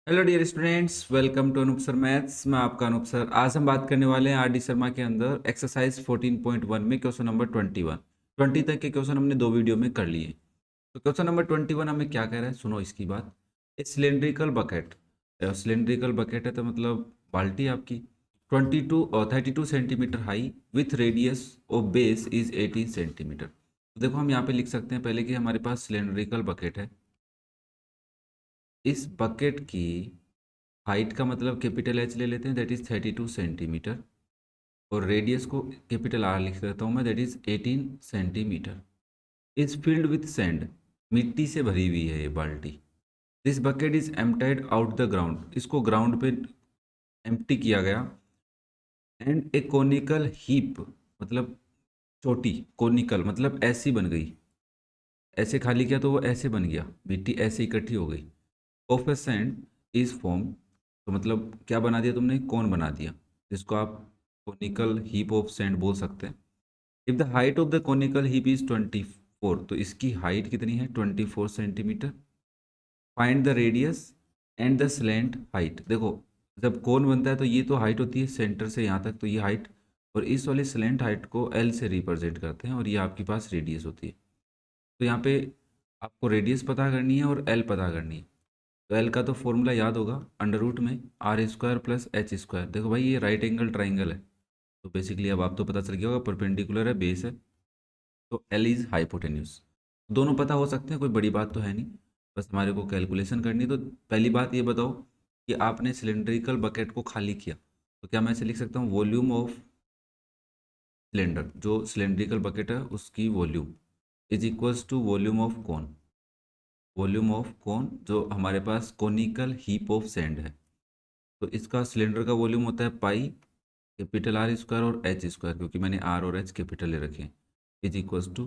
Hello dear students, welcome to Anoop sir maths. मैं आपका Anoop sir. आज हम बात करने वाले हैं आर डी शर्मा के अंदर एक्सरसाइज 14.1 में क्वेश्चन नंबर 21। 20 तक के क्वेश्चन हमने दो वीडियो में कर लिए। तो क्वेश्चन नंबर 21 हमें क्या कह रहा है, सुनो इसकी बात। ए सिलेंड्रिकल बकेट, सिलेंड्रिकल बकेट है तो मतलब बाल्टी आपकी 32 high with radius of base is 18 centimetre. तो देखो हम यहाँ पे लिख सकते हैं पहले कि हमारे पास सिलेंड्रिकल बकेट है। इस बकेट की हाइट का मतलब कैपिटल एच ले लेते हैं, दैट इज 32 सेंटीमीटर। और रेडियस को कैपिटल आर लिख देता हूँ मैं, that is 18 centimetre. Is filled with sand, मिट्टी से भरी हुई है ये बाल्टी। This bucket is emptied out the ground, इसको ग्राउंड पे एम्प्टी किया गया। एंड ए कोनिकल हीप, मतलब छोटी, कोनिकल मतलब ऐसी बन गई, ऐसे खाली किया तो वो ऐसे बन गया, मिट्टी ऐसे इकट्ठी हो गई। Of A sand is form, तो मतलब क्या बना दिया तुमने, कौन बना दिया, जिसको आप कोनिकल हीप ऑफ सैंड बोल सकते हैं। If the height of the conical heap is 24, तो इसकी हाइट कितनी है, 24 centimetre. Find the radius and the slant height. देखो जब कोन बनता है तो ये तो हाइट होती है सेंटर से यहाँ तक, तो ये हाइट, और इस वाली स्लैंट हाइट को एल से रिप्रेजेंट करते हैं, और ये आपके पास रेडियस होती है। तो यहाँ पे आपको रेडियस पता करनी है और एल पता करनी है। तो एल का तो फॉर्मूला याद होगा, अंडर रूट में R square plus H square. देखो भाई ये राइट एंगल ट्राइंगल है, तो बेसिकली अब आप तो पता चल गया होगा, परपेंडिकुलर है, बेस है, तो एल इज हाइपोटेन्यूज। दोनों पता हो सकते हैं, कोई बड़ी बात तो है नहीं, बस हमारे को कैलकुलेशन करनी है। तो पहली बात ये बताओ कि आपने सिलेंड्रिकल बकेट को खाली किया, तो क्या मैं ऐसे लिख सकता हूँ, वॉल्यूम ऑफ सिलेंडर, जो सिलेंड्रिकल बकेट है उसकी volume is equals to volume of कौन, वॉल्यूम ऑफ कौन जो हमारे पास कोनिकल हीप ऑफ सैंड है। तो इसका सिलेंडर का वॉल्यूम होता है पाई कैपिटल आर स्क्वायर और एच स्क्वायर, क्योंकि मैंने आर और एच कैपिटल ले रखे हैं, is equals to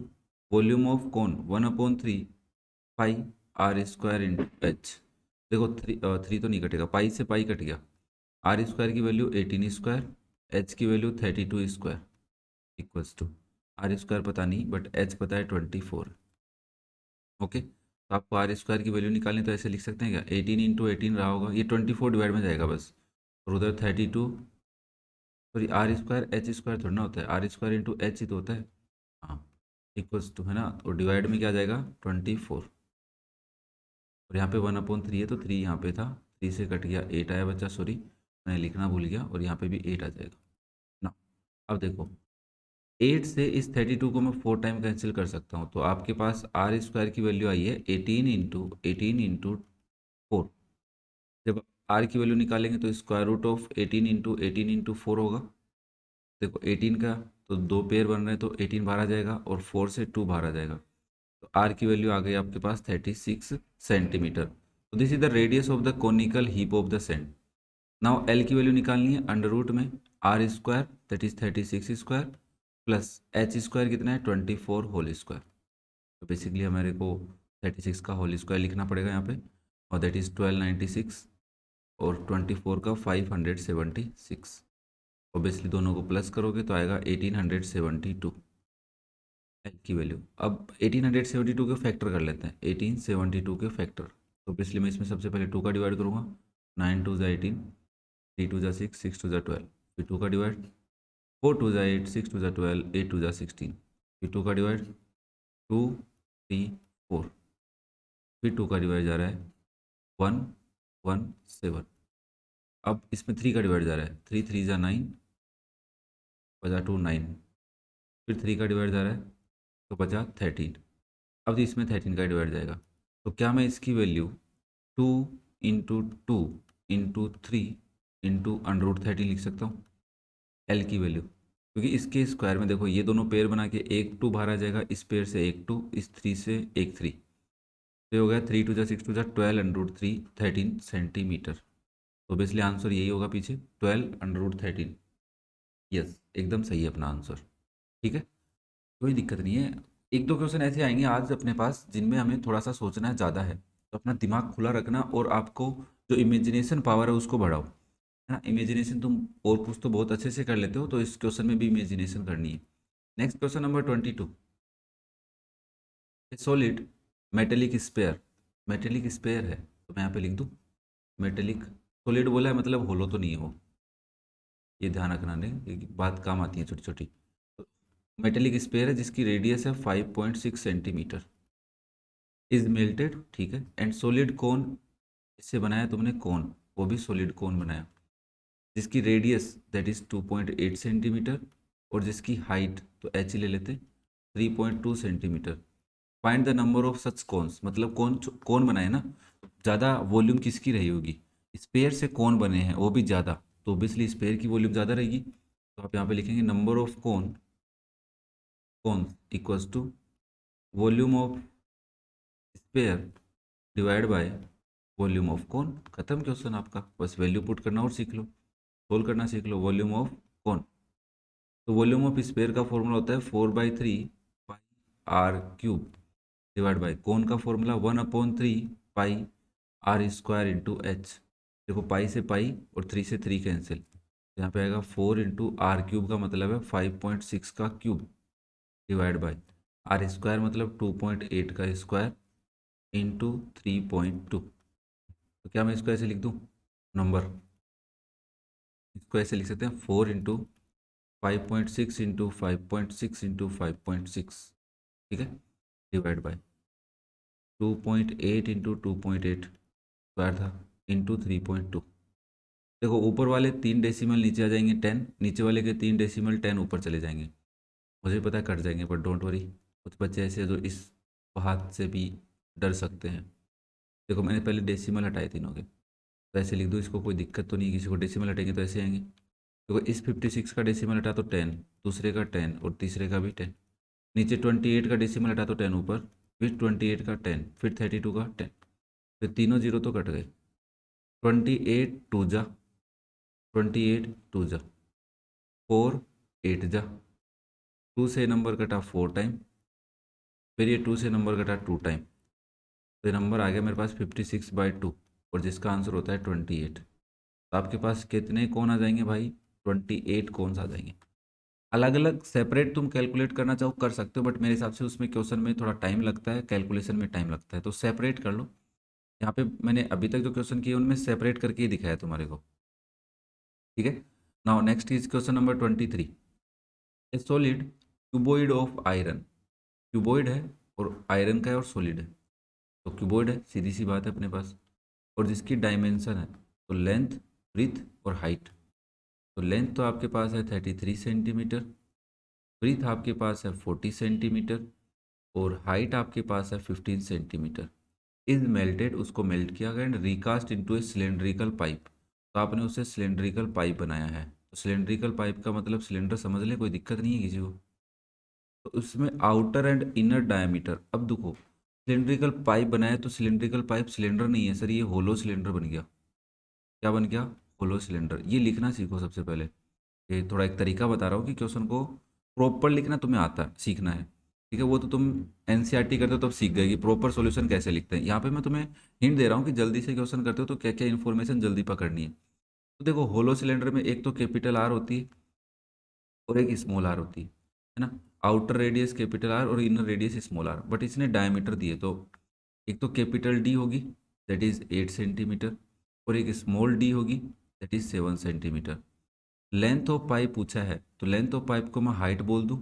volume of cone 1/3 pi are square into H. देखो थ्री तो नहीं कटेगा, पाई से पाई कट गया, आर स्क्वायर की वैल्यू 18 स्क्वायर, एच की value 32 square, equals to R square पता नहीं बट एच पता है 24। ओके, तो आपको आर स्क्वायर की वैल्यू निकालनी, तो ऐसे लिख सकते हैं क्या, 18 × 18 रहा होगा, ये 24 डिवाइड में जाएगा बस, और उधर 32, sorry R square H square थोड़ा ना होता है, आर स्क्वायर इंटू एच ही तो होता है। हाँ, इक्वल्स टू है ना, और डिवाइड में क्या आ जाएगा 24, और यहाँ पे 1/3 है तो 3 यहाँ पे था, 3 से कट गया 8 आया बच्चा, सॉरी मैं लिखना भूल गया, और यहाँ पे भी 8 आ जाएगा ना। अब देखो 8 से इस 32 को मैं 4 टाइम कैंसिल कर सकता हूँ, तो आपके पास आर स्क्वायर की वैल्यू आई है 18 × 18 × 4। जब आर की वैल्यू निकालेंगे तो स्क्वायर रूट ऑफ 18 × 18 × 4 होगा। देखो 18 का तो दो पेयर बन रहे हैं, तो 18 बाहर आ जाएगा और 4 से 2 बाहर आ जाएगा, तो आर की वैल्यू आ गई आपके पास 36 सेंटीमीटर। तो this is the radius of the conical heap of the sand. Now L की वैल्यू निकालनी है, अंडर रूट में R square that is 36 square plus H square कितना है 24 होल स्क्वायर। तो बेसिकली हमारे को 36 का होल स्क्वायर लिखना पड़ेगा यहाँ पे, और दैट इज़ 1296, और 24 का 576। ऑब्वियसली दोनों को प्लस करोगे तो आएगा 1872 एल की वैल्यू। अब 1872 के फैक्टर कर लेते हैं, 1872 के फैक्टर, तो ऑब्वियसली मैं इसमें सबसे पहले 2 का डिवाइड करूँगा, 9 2 18, 3 2 6, 6 2 12, फिर 2 का डिवाइड, 4 2 8, 6 2 12, 8 2 16, फिर 2 का डिवाइड, 2 3 4, फिर 2 का डिवाइड जा रहा है 1 1 7। अब इसमें 3 का डिवाइड जा रहा है, 3 3 जा 9, बचा 2 9, फिर 3 का डिवाइड जा रहा है तो बचा 13। अब इसमें 13 का डिवाइड जाएगा, तो क्या मैं इसकी वैल्यू 2 × 2 × 3 × लिख सकता हूँ, एल की वैल्यू, क्योंकि इसके स्क्वायर में देखो ये दोनों पेयर बना के एक 2 बाहर आ जाएगा, इस पेयर से एक 2, इस 3 से एक 3, तो ये हो गया 3 2 6 2 12 √3 13 सेंटीमीटर। तो बेसिकली आंसर यही होगा पीछे 12 √13। यस, एकदम सही है अपना आंसर। ठीक है, कोई दिक्कत नहीं है। एक दो क्वेश्चन ऐसे आएंगे आज अपने पास जिनमें हमें थोड़ा सा सोचना ज़्यादा है, तो अपना दिमाग खुला रखना, और आपको जो इमेजिनेशन पावर है उसको बढ़ाओ, है ना। इमेजिनेशन तुम और कुछ तो बहुत अच्छे से कर लेते हो, तो इस क्वेश्चन में भी इमेजिनेशन करनी है। Next question number 22। Solid metallic sphere, metallic sphere है तो मैं यहाँ पे लिख दूँ, मेटेलिक सॉलिड बोला है मतलब होलो तो नहीं है वो, ये ध्यान रखना, नहीं ये बात काम आती है छोटी छोटी। मेटेलिक स्पेयर है जिसकी रेडियस है 5.6 सेंटीमीटर, इज मेल्टेड, ठीक है, एंड सॉलिड कोन, इससे बनाया तुमने कोन, वो भी सॉलिड कोन बनाया, जिसकी रेडियस दैट इज 2.8 सेंटीमीटर, और जिसकी हाइट तो एच ले लेते 3.2 centimetre. Find the number of such cones, मतलब कौन कौन बनाए ना, ज़्यादा वॉल्यूम किसकी रही होगी, स्पेयर से कौन बने हैं वो भी ज़्यादा, तो ऑब्वियसली स्पेयर की वॉल्यूम ज़्यादा रहेगी, तो आप यहाँ पे लिखेंगे number of cone equals to volume of sphere divide by volume of cone. खत्म क्वेश्चन आपका, बस वैल्यू पुट करना और सीख लो, सोल्व करना सीख लो। वॉल्यूम ऑफ कोन, तो वॉल्यूम ऑफ स्पेयर का फॉर्मूला होता है 4/3 pi R cube divide by cone का formula 1/3 pi are square into H. देखो पाई से पाई और 3 से 3 कैंसिल, यहाँ पे आएगा 4 इंटू आर क्यूब का मतलब है 5.6 का cube divide by R square मतलब 2.8 का स्क्वायर इंटू 3.2। तो क्या मैं इसको ऐसे लिख दूँ नंबर, इसको ऐसे लिख सकते हैं 4 इंटू 5.6 इंटू 5.6 इंटू 5.6, ठीक है, डिवाइड बाई 2.8 इंटू 2.8 स्क्वायर था इंटू 3.2। देखो ऊपर वाले 3 डेसिमल नीचे आ जाएंगे 10, नीचे वाले के 3 डेसिमल 10 ऊपर चले जाएंगे, मुझे पता है कट जाएंगे, पर डोंट वरी, कुछ बच्चे ऐसे जो इस हाथ से भी डर सकते हैं। देखो मैंने पहले डेसिमल हटाए तीनों के, तो ऐसे लिख दो, इसको कोई दिक्कत तो नहीं है, किसी को डेसिमल हटेंगे तो ऐसे आएंगे। देखो इस 56 का डेसिमल हटा तो 10, दूसरे का 10 और तीसरे का भी 10, नीचे 28 का डेसिमल हटा तो 10 ऊपर, फिर 28 का 10, फिर 32 का 10, फिर तीनों जीरो तो कट गए, 28 टू जा 28 टू जा 4 8 जा, 2 से नंबर कटा 4 टाइम, फिर ये 2 से नंबर कटा 2 टाइम, तो ये नंबर आ गया मेरे पास 56/2, और जिसका आंसर होता है 28। तो आपके पास कितने कौन आ जाएंगे भाई, 28 कौन आ जाएंगे। अलग अलग सेपरेट तुम कैलकुलेट करना चाहो कर सकते हो, बट मेरे हिसाब से उसमें क्वेश्चन में थोड़ा टाइम लगता है, कैलकुलेशन में टाइम लगता है, तो सेपरेट कर लो। यहाँ पे मैंने अभी तक जो क्वेश्चन किए उनमें सेपरेट करके ही दिखाया तुम्हारे को, ठीक है। Now next is question number 23। A solid cuboid of iron, cuboid है और आयरन का है और सॉलिड है, तो क्यूबॉइड है सीधी सी बात है अपने पास, और जिसकी डायमेंशन है तो लेंथ ब्रीथ और हाइट, तो लेंथ तो आपके पास है 33 सेंटीमीटर, ब्रीथ आपके पास है 40 सेंटीमीटर, और हाइट आपके पास है 15 सेंटीमीटर। इज मेल्टेड, उसको मेल्ट किया गया and recast into A cylindrical pipe, तो आपने उससे सिलेंड्रिकल पाइप बनाया है, तो सिलेंड्रिकल पाइप का मतलब सिलेंडर समझ ले, कोई दिक्कत नहीं है किसी को। तो उसमें आउटर एंड इनर डायमीटर, अब देखो सिलेंड्रिकल पाइप बनाया तो सिलेंड्रिकल पाइप सिलेंडर नहीं है सर, ये होलो सिलेंडर बन गया। क्या बन गया, होलो सिलेंडर। ये लिखना सीखो सबसे पहले, ये थोड़ा एक तरीका बता रहा हूँ कि क्वेश्चन को प्रॉपर लिखना तुम्हें आता है, सीखना है, ठीक है। वो तो तुम एनसीईआरटी करते हो तब सीख गए कि प्रॉपर सॉल्यूशन कैसे लिखते हैं, यहाँ पे मैं तुम्हें हिंट दे रहा हूँ कि जल्दी से क्वेश्चन करते हो तो क्या क्या इन्फॉर्मेशन जल्दी पकड़नी है। तो देखो होलो सिलेंडर में एक तो कैपिटल आर होती है और एक स्मॉल आर होती है ना, आउटर रेडियस कैपिटल आर और inner radius small R, but इसने डायमीटर दिए, तो एक तो कैपिटल डी होगी दैट इज 8 सेंटीमीटर, और एक स्मॉल डी होगी that is 7 centimetre. Length of pipe पूछा है, तो लेंथ ऑफ पाइप को मैं हाइट बोल दूं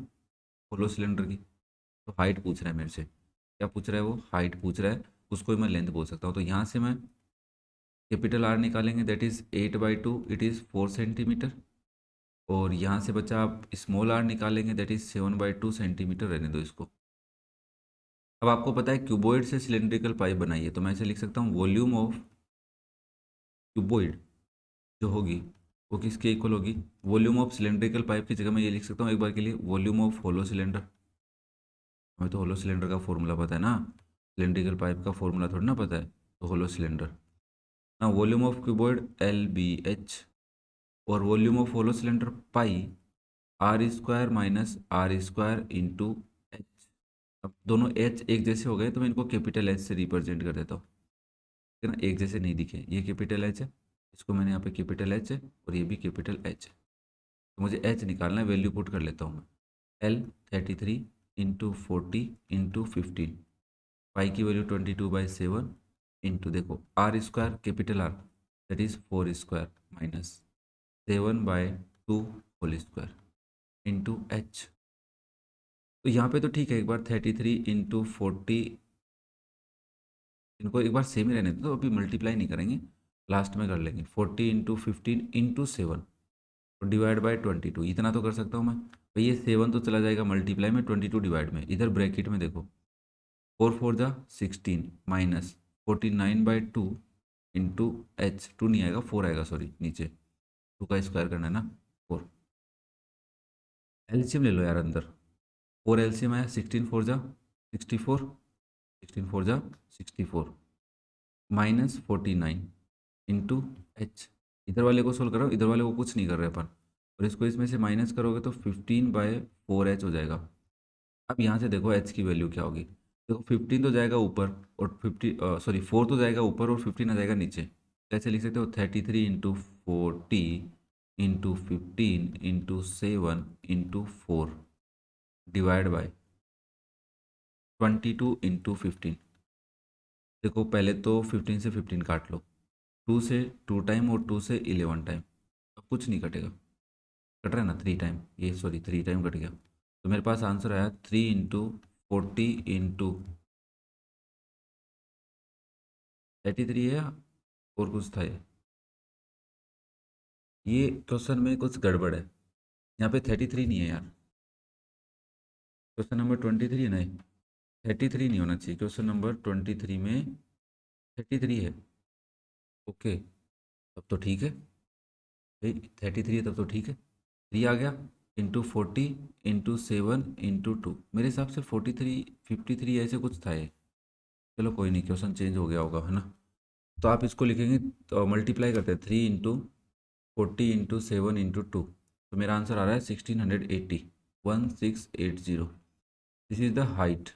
होलो सिलेंडर की, तो हाइट पूछ रहा है मेरे से, क्या पूछ रहा है वो, हाइट पूछ रहा है, उसको ही मैं लेंथ बोल सकता हूँ। तो यहाँ से मैं कैपिटल आर निकालेंगे that is 8/2, it is 4 centimetre, और यहाँ से बच्चा आप स्मॉल आर निकालेंगे दैट इज़ 7/2 सेंटीमीटर, रहने दो इसको। अब आपको पता है क्यूबॉइड से सिलेंड्रिकल पाइप बनाइए, तो मैं इसे लिख सकता हूँ वॉल्यूम ऑफ क्यूबॉइड जो होगी वो किसके इक्वल होगी, वॉल्यूम ऑफ सिलेंड्रिकल पाइप की जगह मैं ये लिख सकता हूँ एक बार के लिए वॉल्यूम ऑफ होलो सिलेंडर। हमें तो होलो सिलेंडर का फॉर्मूला पता है ना, सिलेंड्रिकल पाइप का फॉर्मूला थोड़ी ना पता है, तो होलो सिलेंडर ना, वॉल्यूम ऑफ क्यूबॉइड LBH, और volume of hollow cylinder pi are square minus R square into H. अब दोनों एच एक जैसे हो गए तो मैं इनको कैपिटल एच से रिप्रेजेंट कर देता हूँ, ठीक है ना, एक जैसे नहीं दिखे, ये कैपिटल एच है, इसको मैंने यहाँ पे कैपिटल एच है और ये भी कैपिटल एच है, तो मुझे एच निकालना है, वैल्यू पुट कर लेता हूँ मैं, L 33 × 40 × 15, पाई की वैल्यू 22/7 इंटू देखो R square capital R that is 4² minus 7/2 whole square into H. तो यहाँ पे तो ठीक है, एक बार 33 इंटू 40, इनको एक बार सेम ही रहने दो, तो अभी मल्टीप्लाई नहीं करेंगे, लास्ट में कर लेंगे। 40 इंटू 15 इंटू 7 तो डिवाइड बाय 22, इतना तो कर सकता हूँ मैं भाई। ये 7 तो चला जाएगा मल्टीप्लाई में, 22 डिवाइड में, इधर ब्रैकेट में देखो 4 4 जा 16 माइनस 49/2 इंटू एच। 2 नहीं आएगा, 4 आएगा, सॉरी नीचे 2 का स्क्वायर करना है ना, 4। एलसीएम ले लो यार अंदर, 4 एलसीएम आया, 16 4 जा 64, 16 4 जा 64 माइनस 49 इंटू एच। इधर वाले को सोल्व करो, इधर वाले को कुछ नहीं कर रहे अपन, और इसको इसमें से माइनस करोगे तो 15/4 एच हो जाएगा। अब यहाँ से देखो एच की वैल्यू क्या होगी। देखो 15 तो जाएगा ऊपर, और 4 तो जाएगा ऊपर और 15 आ जाएगा नीचे। कैसे लिख सकते हो, 33 into 40 into 15 into 7 into 4 divide by 22 into 15। देखो पहले तो 15 से 15 काट लो, 2 से 2 टाइम और 2 से 11 टाइम, अब कुछ नहीं कटेगा। कट रहा है ना 3 टाइम, ये सॉरी 3 टाइम कट गया, तो मेरे पास आंसर आया 3 इंटू 40 इंटू 33 है, और कुछ था ये क्वेश्चन में कुछ गड़बड़ है, यहाँ पे 33 नहीं है यार, क्वेश्चन नंबर 23 है ना, 33 नहीं होना चाहिए, क्वेश्चन नंबर 23 में 33 है। ओके, तब तो ठीक है भाई, 33 है तब तो ठीक है। 3 आ गया इंटू 40 इंटू 7 इंटू 2, मेरे हिसाब से 53 ऐसे कुछ था ये। चलो कोई नहीं, क्वेश्चन चेंज हो गया होगा, है ना। तो आप इसको लिखेंगे, तो मल्टीप्लाई करते हैं 3 इंटू 40 इंटू 7 इंटू 2, तो मेरा आंसर आ रहा है 1680, 1680। दिस इज़ द हाइट,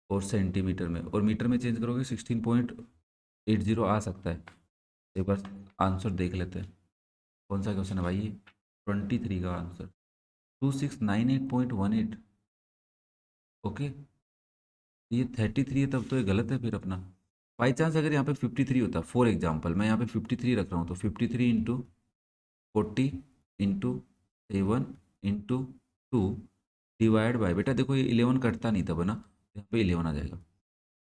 और सेंटीमीटर में और मीटर में चेंज करोगे 16.80 आ सकता है। एक बार आंसर देख लेते हैं, कौन सा क्वेश्चन है भाई ये, 23 का आंसर 2698.18। ओके, ये 33 है, तब तो ये गलत है फिर अपना। बाई चांस अगर यहाँ पे 53 होता, फॉर एग्जाम्पल मैं यहाँ पे 53 रख रहा हूँ, तो 53 into 40 into 7 into 2 divide by, बेटा देखो ये 11 कटता नहीं तब है ना, यहाँ पे 11 आ जाएगा।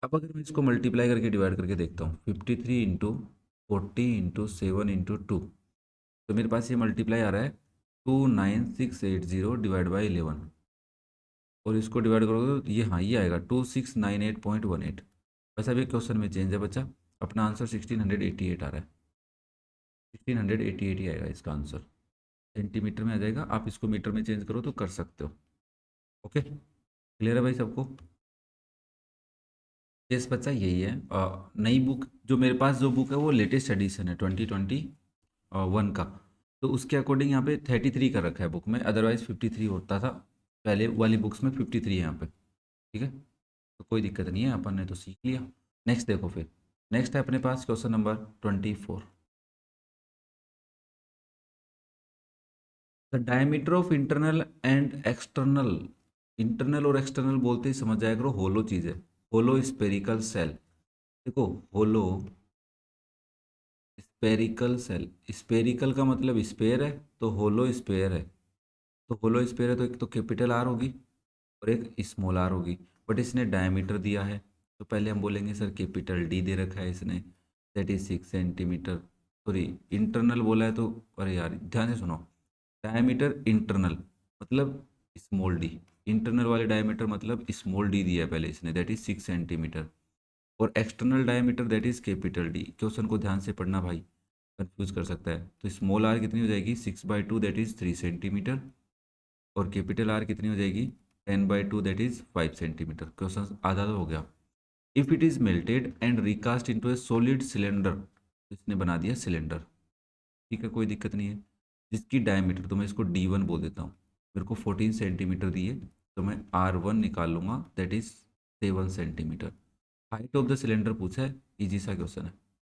अब अगर मैं इसको मल्टीप्लाई करके डिवाइड करके देखता हूँ, 53 इंटू 40 इंटू 7 इंटू 2, तो मेरे पास ये मल्टीप्लाई आ रहा है 29680 डिवाइड बाई 11, और इसको डिवाइड करोगे तो ये, हाँ ये आएगा 2698.18। वैसा भी क्वेश्चन में चेंज है बच्चा, अपना आंसर 1688 आ रहा है, 1688 ही आएगा इसका आंसर। सेंटीमीटर में आ जाएगा, आप इसको मीटर में चेंज करो तो कर सकते हो। ओके, क्लियर है भाई सबको। यस बच्चा, यही है। नई बुक जो मेरे पास जो बुक है वो लेटेस्ट एडिशन है 2021 का, तो उसके अकॉर्डिंग यहाँ पे 33 का रखा है बुक में, अदरवाइज 53 होता था पहले वाली बुक्स में, 53 है यहाँ पे। ठीक है, तो कोई दिक्कत नहीं है, अपन ने तो सीख लिया। नेक्स्ट देखो फिर, नेक्स्ट है अपने पास question number 24। The diameter of internal and external, internal और एक्सटर्नल बोलते ही समझ जाया करो होलो चीज़ है, होलो स्पेरिकल सेल। देखो होलो स्पेरिकल सेल, स्पेरिकल का मतलब स्पेयर है, तो होलो स्पेयर है। तो होलो स्पेयर है तो एक तो कैपिटल आर होगी और एक स्मॉल आर होगी, बट इसने डायमीटर दिया है, तो पहले हम बोलेंगे सर कैपिटल डी दे रखा है इसने, that is 6 centimetre. Sorry internal बोला है तो, अरे यार ध्यान से सुनो, डायमीटर इंटरनल मतलब स्मॉल डी, इंटरनल वाले डायमीटर मतलब स्मॉल डी दिया है पहले इसने, दैट इज 6 सेंटीमीटर। और external diameter that is capital D. Question को ध्यान से पढ़ना भाई, कंफ्यूज कर सकता है। तो स्मॉल आर कितनी हो जाएगी, 6/2 दैट इज 3 सेंटीमीटर, और कैपिटल आर कितनी हो जाएगी, 10/2 दैट इज 5 सेंटीमीटर। क्वेश्चन आधा तो हो गया। If it is melted and recast into A solid cylinder, इसने बना दिया सिलेंडर, ठीक है कोई दिक्कत नहीं है, जिसकी डायमीटर, तो मैं इसको D1 बोल देता हूँ, मेरे को 14 सेंटीमीटर दिए, तो मैं R1 निकाल लूँगा that is 7 centimetre. Height of the cylinder पूछा है, इजी सा क्वेश्चन है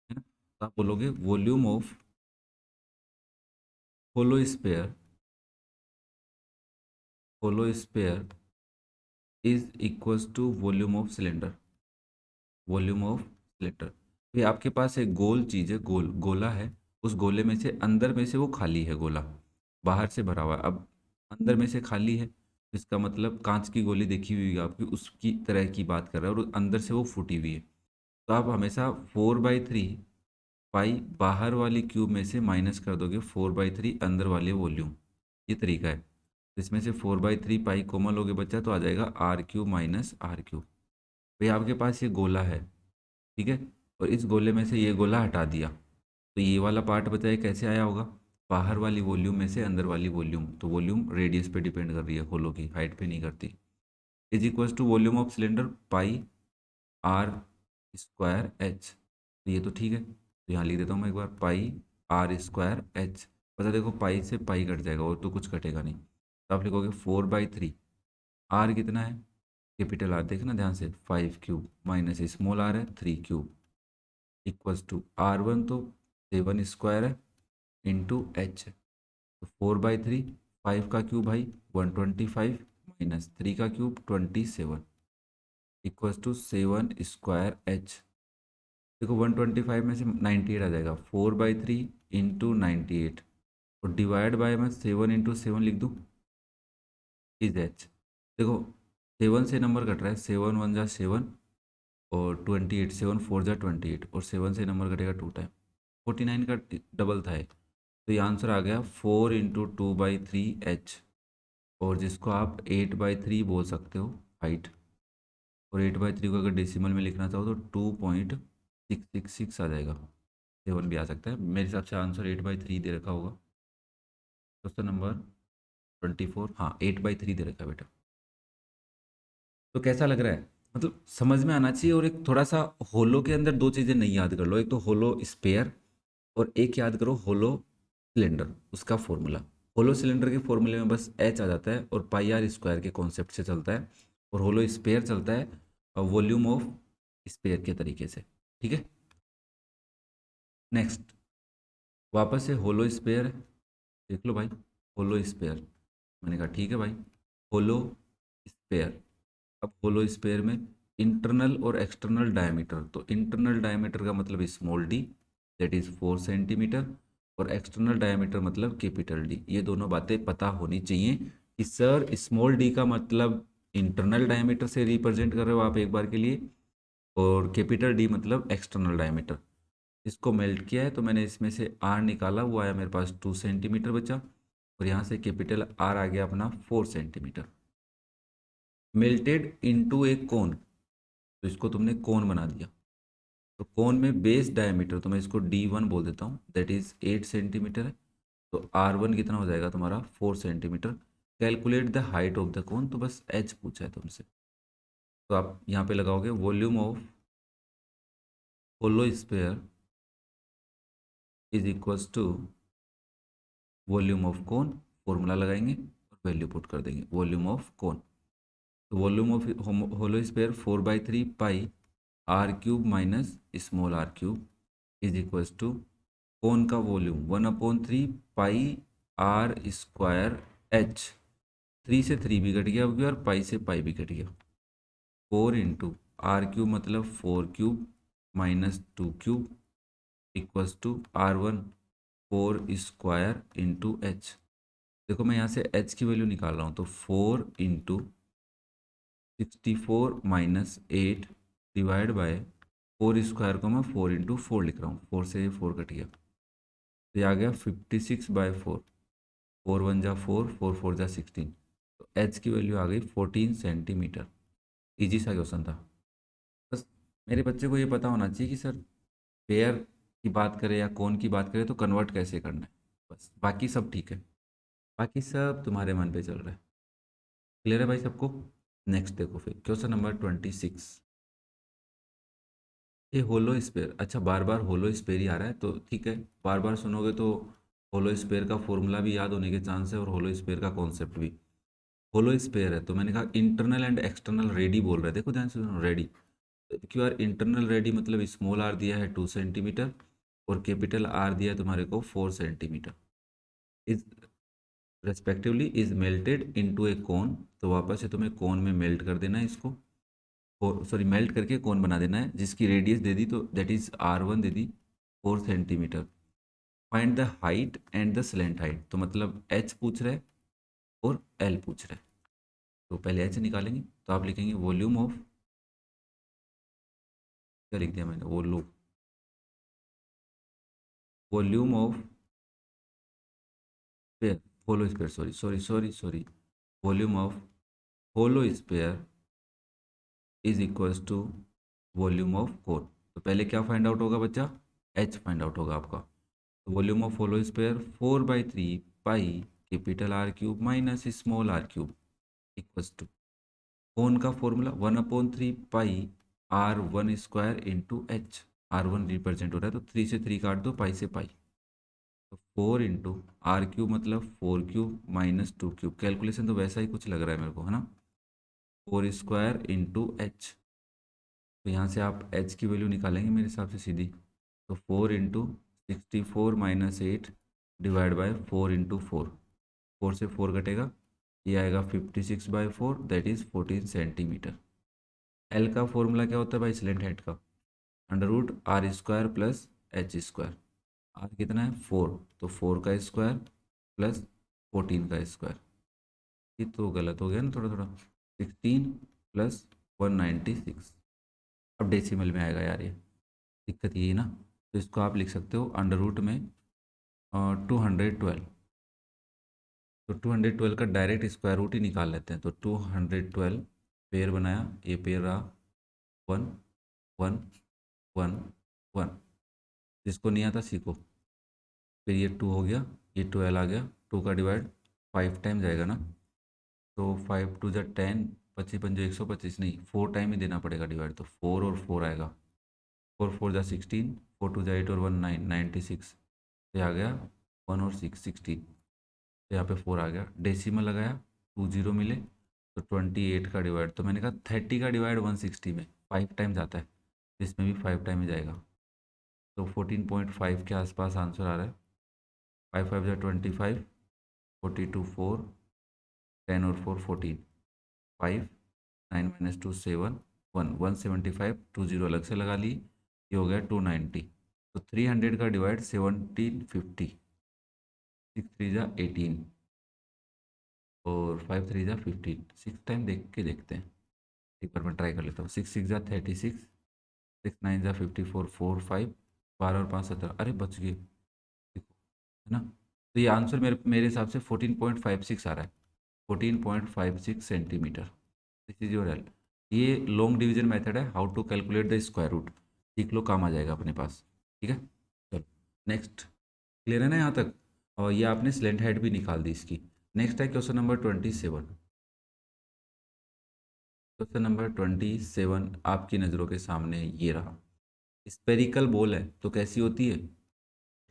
ना। तो आप बोलोगे volume of hollow sphere, hollow sphere is equals to volume of cylinder, volume of cylinder. ये आपके पास एक गोल चीज़ है, गोला है, उस गोले में से अंदर में से वो खाली है गोला, बाहर से भरा हुआ है। अब अंदर में से खाली है, इसका मतलब कांच की गोली देखी हुई है आपकी, उसकी तरह की बात कर रहा है, और अंदर से वो फूटी हुई है। तो आप हमेशा 4/3 पाई बाहर वाली क्यूब में से माइनस कर दोगे 4/3 अंदर वाले वॉल्यूम। ये तरीका है। इसमें से 4/3 पाई कॉमन लोगे बच्चा, तो आ जाएगा r³ माइनस r³। भाई आपके पास ये गोला है, ठीक है, और इस गोले में से ये गोला हटा दिया, तो ये वाला पार्ट बचा, ये कैसे आया होगा, बाहर वाली वॉल्यूम में से अंदर वाली वॉल्यूम। तो वॉल्यूम रेडियस पे डिपेंड कर रही है, होलो की हाइट पे नहीं करती। Is equals to volume of cylinder pi r²h। तो ये तो ठीक है, तो यहाँ लिख देता हूँ मैं एक बार, पाई r²h। पता देखो पाई से पाई कट जाएगा और तो कुछ कटेगा नहीं, तो आप लिखोगे 4/3। आर कितना है, कैपिटल आर देखना ध्यान से, 5³ माइनस स्मॉल आर है 3³ इक्वल्स टू r1 तो 7² है इंटू एच है, तो 4/3, 5 का क्यूब भाई 125 माइनस 3 का क्यूब 27 इक्वल्स टू 7² h। देखो 125 में से 98 आ जाएगा, 4/3 इंटू 98, और डिवाइड बाय मैं 7 इंटू 7 लिख दूँ, इज एच। देखो 7 से नंबर कट रहा है, 7 1 जा 7 और 28, 7 4 जा 28, और 7 से नंबर कटेगा 2 टाइम, 49 का डबल था ये। तो ये आंसर आ गया 4 इंटू 2/3 h, और जिसको आप 8/3 बोल सकते हो हाइट, और 8/3 को अगर डेसिमल में लिखना चाहो तो 2.666 आ जाएगा। 7 भी आ सकता है, मेरे हिसाब से आंसर 8/3 दे रखा होगा। क्वेश्चन नंबर 24, हाँ 8/3 दे रखा है बेटा। तो कैसा लग रहा है, मतलब समझ में आना चाहिए। और एक थोड़ा सा होलो के अंदर दो चीज़ें नहीं याद कर लो, एक तो होलो स्पेयर, और एक याद करो होलो सिलेंडर, उसका फॉर्मूला। होलो सिलेंडर के फॉर्मूले में बस एच आ जाता है, और πr² के कॉन्सेप्ट से चलता है, और होलो स्पेयर चलता है वॉल्यूम ऑफ स्पेयर के तरीके से, ठीक है। नेक्स्ट वापस से होलो स्पेयर है, देख लो भाई, होलो स्पेयर, मैंने कहा ठीक है भाई, होलो स्पेयर। अब होलो स्पेयर में इंटरनल और एक्सटर्नल डायमीटर, तो इंटरनल डायमीटर का मतलब small D, that is 4 centimetre, और एक्सटर्नल डायमीटर मतलब कैपिटल डी। ये दोनों बातें पता होनी चाहिए कि सर स्मॉल डी का मतलब इंटरनल डायमीटर से रिप्रेजेंट कर रहे हो आप एक बार के लिए, और कैपिटल डी मतलब एक्सटर्नल डायमीटर। इसको मेल्ट किया है तो मैंने इसमें से आर निकाला, वो आया मेरे पास 2 सेंटीमीटर बचा, और यहाँ से कैपिटल आर आ गया अपना 4 centimetre. Melted into a cone, तो इसको तुमने कोन बना दिया, तो कोन में बेस डायमीटर, तो मैं इसको D1 बोल देता हूँ, दैट इज 8 सेंटीमीटर है। तो R1 कितना हो जाएगा तुम्हारा 4 centimetre. Calculate the height of the cone, तो बस H पूछा है तुमसे, तो आप यहाँ पे लगाओगे volume of hollow sphere is equals to volume of cone, formula लगाएंगे और वैल्यू पुट कर देंगे, वॉल्यूम ऑफ कोन। तो volume of hollow sphere 4/3 pi r³ minus small r³ is equals to cone का वॉल्यूम 1/3 पाई r²h। 3 से 3 भी cut गया होगी, और पाई से पाई भी कट गया, 4 इंटू r³ मतलब 4³ minus 2³ equals to r1 4² into H. देखो मैं यहाँ से h की वैल्यू निकाल रहा हूँ, तो 4 इंटू 64 माइनस 8 डिवाइड बाय 4² को मैं 4 इंटू 4 लिख रहा हूँ, 4 से ये 4 कट गया, तो ये आ गया 56/4, 4 1 जा 4, 4 4 जा 16, तो एच की वैल्यू आ गई 14 सेंटीमीटर। इजी सा क्वेश्चन था। बस मेरे बच्चे को ये पता होना चाहिए कि सर पेयर की बात करें या कौन की बात करें तो कन्वर्ट कैसे करना है, बस बाकी सब ठीक है, बाकी सब तुम्हारे मन पे चल रहा है। क्लियर है भाई सबको। नेक्स्ट देखो फिर क्वेश्चन नंबर 26। ये होलो स्पेयर, अच्छा बार बार होलो स्पेयर ही आ रहा है, तो ठीक है, बार बार सुनोगे तो होलो स्पेयर का फॉर्मूला भी याद होने के चांस है, और होलो स्पेयर का कॉन्सेप्ट भी। होलो स्पेयर है तो मैंने कहा इंटरनल एंड एक्सटर्नल रेडी बोल रहे हैं, देखो ध्यान से सुनो, ready. Q R internal ready मतलब स्मॉल आर दिया है 2 सेंटीमीटर, और कैपिटल आर दिया है तुम्हारे को 4 centimetre, is respectively is melted into a cone. तो वापस से तुम्हें कोन में मेल्ट कर देना है इसको, सॉरी मेल्ट करके कोन बना देना है, जिसकी रेडियस दे दी तो that is R1 they the 4 centimetre. Find the height and the slant height, तो मतलब H पूछ रहा है और L पूछ रहा है। तो पहले H निकालेंगे, तो आप लिखेंगे वॉल्यूम ऑफ, क्या लिख दिया मैंने, volume of sphere, hollow sphere, sorry sorry sorry sorry, volume of hollow sphere is equals to volume of core. तो पहले क्या फाइंड आउट होगा बच्चा, H फाइंड आउट होगा आपका। तो volume of hollow sphere 4/3 pi capital R cube minus small R cube equals to, cone का formula 1/3 pi R1² into H, R1 represent हो रहा है तो 3 से 3 काट दो, पाई से पाई, तो 4 इंटू आर क्यूब मतलब 4³ माइनस 2³, कैलकुलेशन तो वैसा ही कुछ लग रहा है मेरे को, है ना, 4² इंटू एच। तो यहाँ से आप एच की वैल्यू निकालेंगे मेरे हिसाब से सीधी, तो 4 into 64 minus 8 divide by 4 into 4 से 4 कटेगा, ये आएगा 56/4 दैट इज़ 14 सेंटीमीटर। एल का फॉर्मूला क्या होता है भाई, स्लेंट हेड का, √R² प्लस H²। आर कितना है 4, तो 4 का स्क्वायर प्लस 14 का स्क्वायर, ये तो गलत हो गया ना थोड़ा थोड़ा, 16 प्लस 196, अब डेसिमल में आएगा यार, ये दिक्कत यही ना। तो इसको आप लिख सकते हो अंडर रूट में 212, तो 212 का डायरेक्ट स्क्वायर रूट ही निकाल लेते हैं। तो 212 पेयर बनाया, ये पेयर रहा 1 1 1 1, जिसको नहीं आता सीखो। फिर ये 2 हो गया, ये 12 आ गया, 2 का डिवाइड 5 टाइम जाएगा ना, तो 5×2 = 10, 25×5 = 125, नहीं 4 टाइम ही देना पड़ेगा डिवाइड, तो 4 और 4 आएगा, 4×4 = 16, 4×2 = 8 और 1 9, 96, ये आ गया 1 और 6 16, तो यहाँ पे 4 आ गया, डेसिमल लगाया 2 0 मिले, तो 28 का डिवाइड, तो मैंने कहा 30 का डिवाइड 160 में 5 टाइम जाता है, इसमें भी 5 टाइम ही जाएगा, तो 14.5 के आसपास आंसर आ रहा है। 5 5 = 25, 42 4, 10 और 4 14, 5 9 - 2 7 1 175, 20 अलग से लगा ली, ये हो गया 290, तो 300 का डिवाइड 1750, 6 3 = 18 और 5 3 = 15, 6 टाइम देख के देखते हैं, एक बार मैं ट्राई कर लेता हूँ। 6 6 = 36, 6 9 = 54, 4 5, 12 और 5 17, अरे बच गए, देखो, है ना। तो ये आंसर मेरे मेरे हिसाब से 14.56 आ रहा है, 14.56 centimetre, this is your L. ये लॉन्ग डिवीजन मेथड है, how to calculate the square root, सीख लो, काम आ जाएगा अपने पास, ठीक है। चलो नेक्स्ट, क्लियर है ना यहाँ तक, और ये आपने स्लेंट हेड भी निकाल दी इसकी। नेक्स्ट है क्वेश्चन नंबर 27। क्वेश्चन नंबर 27 आपकी नज़रों के सामने ये रहा, स्पेरिकल बॉल है तो कैसी होती है,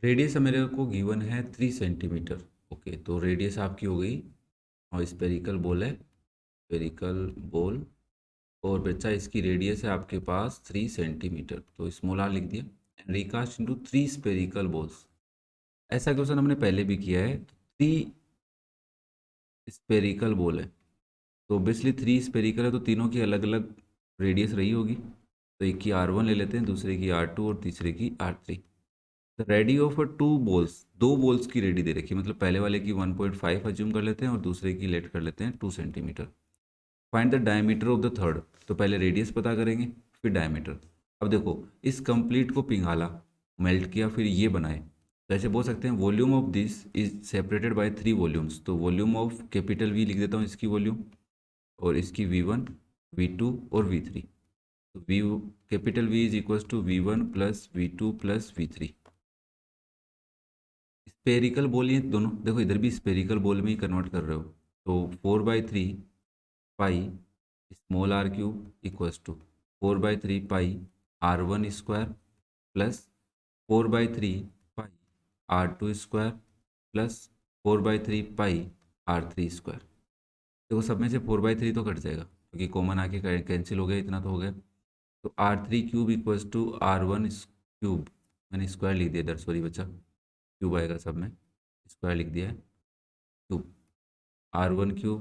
रेडियस मेरे को गिवन है 3 सेंटीमीटर, ओके, तो रेडियस आपकी हो गई, और स्पेरिकल बॉल है, स्पेरिकल बॉल, और बच्चा इसकी रेडियस है आपके पास 3 सेंटीमीटर, तो स्मॉल आर लिख दिया, and recast into 3 spherical balls. ऐसा क्वेश्चन हमने पहले भी किया है, 3 स्पेरिकल बॉल है, तो ऑब्वियसली 3 स्पेरिकल है तो तीनों की अलग अलग रेडियस रही होगी, तो एक की R1 ले लेते हैं, दूसरे की R2 और तीसरे की R3। Ready of 2 balls, 2 balls की रेडी दे रखी है, मतलब पहले वाले की 1.5 अज्यूम कर लेते हैं और दूसरे की लेट कर लेते हैं 2 centimetre. Find the diameter of the third, तो पहले रेडियस पता करेंगे फिर डायमीटर। अब देखो, इस कंप्लीट को पिघाला, मेल्ट किया, फिर ये बनाए, तो ऐसे बोल सकते हैं volume of this is separated by 3 volumes, तो वॉल्यूम ऑफ कैपिटल वी लिख देता हूँ इसकी वॉल्यूम, और इसकी V1 V2 और V3, तो V capital V is equals to V1 plus V2 plus V3। Spherical ball, ये दोनों देखो, इधर भी स्पेरिकल बॉल में ही कन्वर्ट कर रहे हो, तो 4/3 pi small R cube equals to 4/3 pi R1² plus 4/3 pi R2² plus 4/3 pi R3²। देखो सब में से 4/3 तो कट जाएगा, क्योंकि कॉमन आके कैंसिल हो गया, इतना तो हो गया, तो R3³ इक्वल्स टू R1³, मैंने स्क्वायर लिख दिया इधर, सॉरी बच्चा, क्यूब आएगा सब में, स्क्वायर लिख दिया है, क्यूब, R1³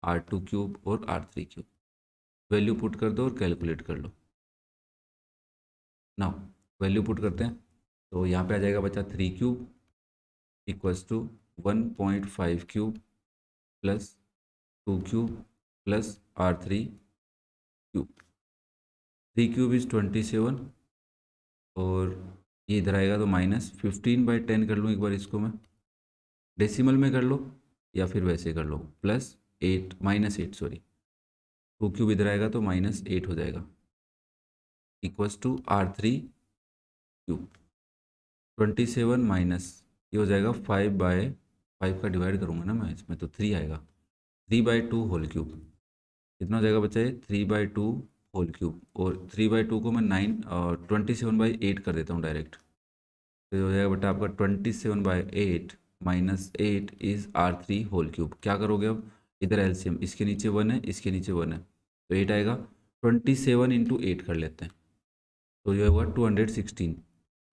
R2³ और R3³, वैल्यू पुट कर दो और कैलकुलेट कर लो। नाउ वैल्यू पुट करते हैं, तो यहाँ पे आ जाएगा बच्चा 3 cube equals to 1.5 cube plus 2 cube plus R3 cube. 3 cube is 27, और ये इधर आएगा तो -15/10 कर लूँ एक बार इसको मैं, डेसिमल में कर लो या फिर वैसे कर लो, -8 सॉरी, 2 क्यूब इधर आएगा तो -8 हो जाएगा, equals to R3 cube. 27 minus ये हो जाएगा 5/5 का डिवाइड करूँगा ना मैं इसमें, तो 3 आएगा, 3/2 होल क्यूब। कितना हो जाएगा बच्चा ये 3/2 होल क्यूब, और 3/2 को मैं 27/8 कर देता हूँ डायरेक्ट, तो हो जाएगा बेटा आपका 27/8 -8 इज़ R3 होल क्यूब। क्या करोगे अब, इधर एलसीएम, इसके नीचे 1 है, इसके नीचे 1 है, तो 8 आएगा। 27 इंटू 8 कर लेते हैं, तो ये होगा 216,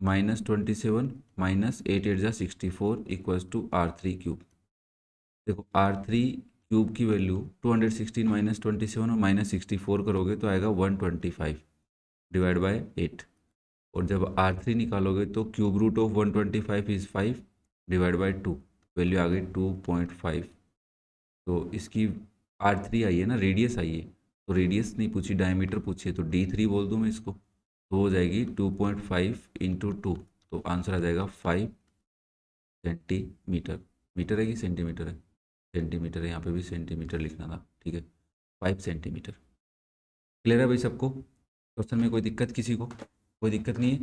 -27 -8 8 = 64 इक्वल्स टू R3 क्यूब। देखो R3 क्यूब की वैल्यू 216 -27 और -64 करोगे तो आएगा 125 डिवाइड बाय 8, और जब R3 निकालोगे तो cube root of 125 is 5 divide by 2, value आ गई 2.5। तो इसकी R3 आई है ना, रेडियस आई है, तो रेडियस नहीं पूछी, डायमीटर पूछी है, तो D3 बोल दूँ मैं इसको, तो हो जाएगी 2.5 इंटू 2, तो आंसर आ जाएगा 5 सेंटीमीटर। मीटर है कि सेंटीमीटर है, सेंटीमीटर है, यहाँ पे भी सेंटीमीटर लिखना था, ठीक है, 5 सेंटीमीटर। क्लियर है भाई सबको, क्वेश्चन में कोई दिक्कत किसी को, कोई दिक्कत नहीं है,